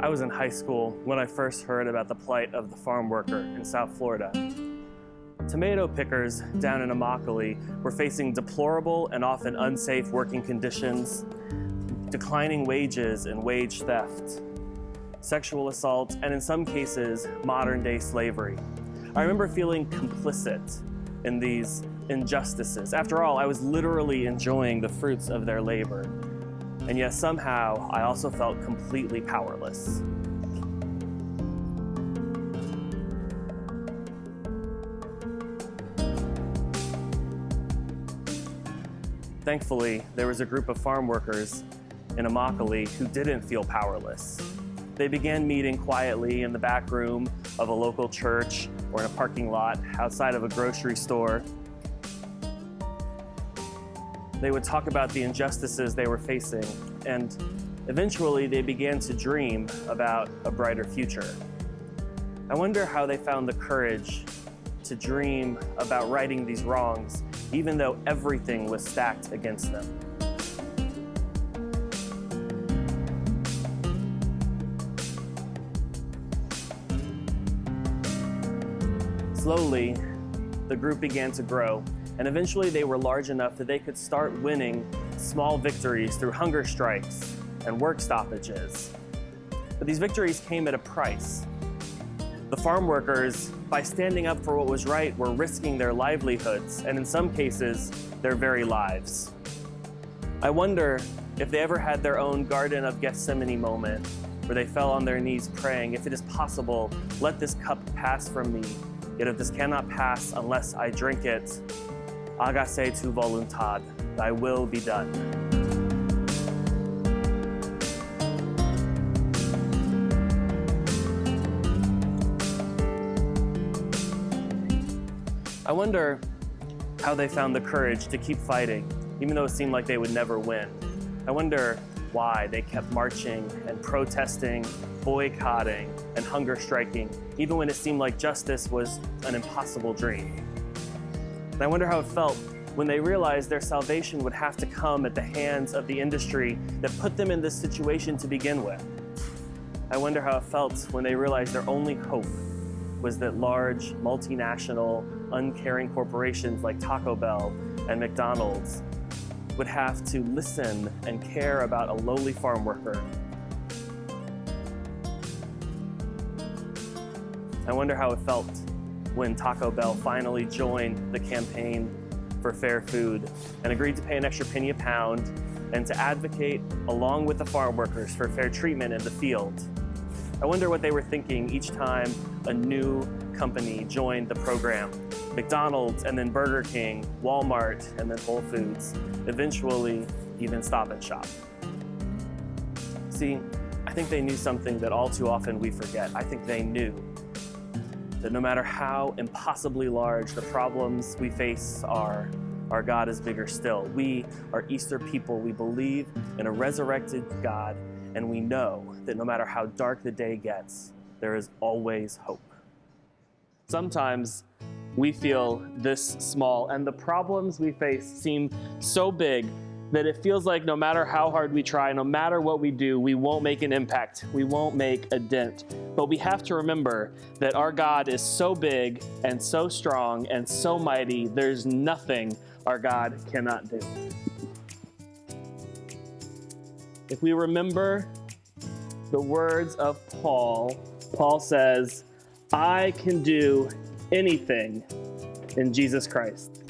I was in high school when I first heard about the plight of the farm worker in South Florida. Tomato pickers down in Immokalee were facing deplorable and often unsafe working conditions, declining wages and wage theft, sexual assault, and in some cases, modern-day slavery. I remember feeling complicit in these injustices. After all, I was literally enjoying the fruits of their labor. And yet somehow, I also felt completely powerless. Thankfully, there was a group of farm workers in Immokalee who didn't feel powerless. They began meeting quietly in the back room of a local church or in a parking lot outside of a grocery store. They would talk about the injustices they were facing, and eventually they began to dream about a brighter future. I wonder how they found the courage to dream about righting these wrongs, even though everything was stacked against them. Slowly, the group began to grow, and eventually they were large enough that they could start winning small victories through hunger strikes and work stoppages. But these victories came at a price. The farm workers, by standing up for what was right, were risking their livelihoods, and in some cases, their very lives. I wonder if they ever had their own Garden of Gethsemane moment, where they fell on their knees praying, "If it is possible, let this cup pass from me. Yet if this cannot pass unless I drink it, hágase tu voluntad, thy will be done." I wonder how they found the courage to keep fighting, even though it seemed like they would never win. I wonder why they kept marching and protesting, boycotting, and hunger striking, even when it seemed like justice was an impossible dream. And I wonder how it felt when they realized their salvation would have to come at the hands of the industry that put them in this situation to begin with. I wonder how it felt when they realized their only hope was that large, multinational, uncaring corporations like Taco Bell and McDonald's would have to listen and care about a lowly farm worker. I wonder how it felt when Taco Bell finally joined the campaign for fair food and agreed to pay an extra penny a pound and to advocate along with the farm workers for fair treatment in the field. I wonder what they were thinking each time a new company joined the program. McDonald's and then Burger King, Walmart and then Whole Foods, eventually even Stop and Shop. See, I think they knew something that all too often we forget. I think they knew that no matter how impossibly large the problems we face are, our God is bigger still. We are Easter people. We believe in a resurrected God, and we know that no matter how dark the day gets, there is always hope. Sometimes we feel this small, and the problems we face seem so big that it feels like no matter how hard we try, no matter what we do, we won't make an impact. We won't make a dent. But we have to remember that our God is so big and so strong and so mighty, there's nothing our God cannot do. If we remember the words of Paul says, "I can do anything in Jesus Christ."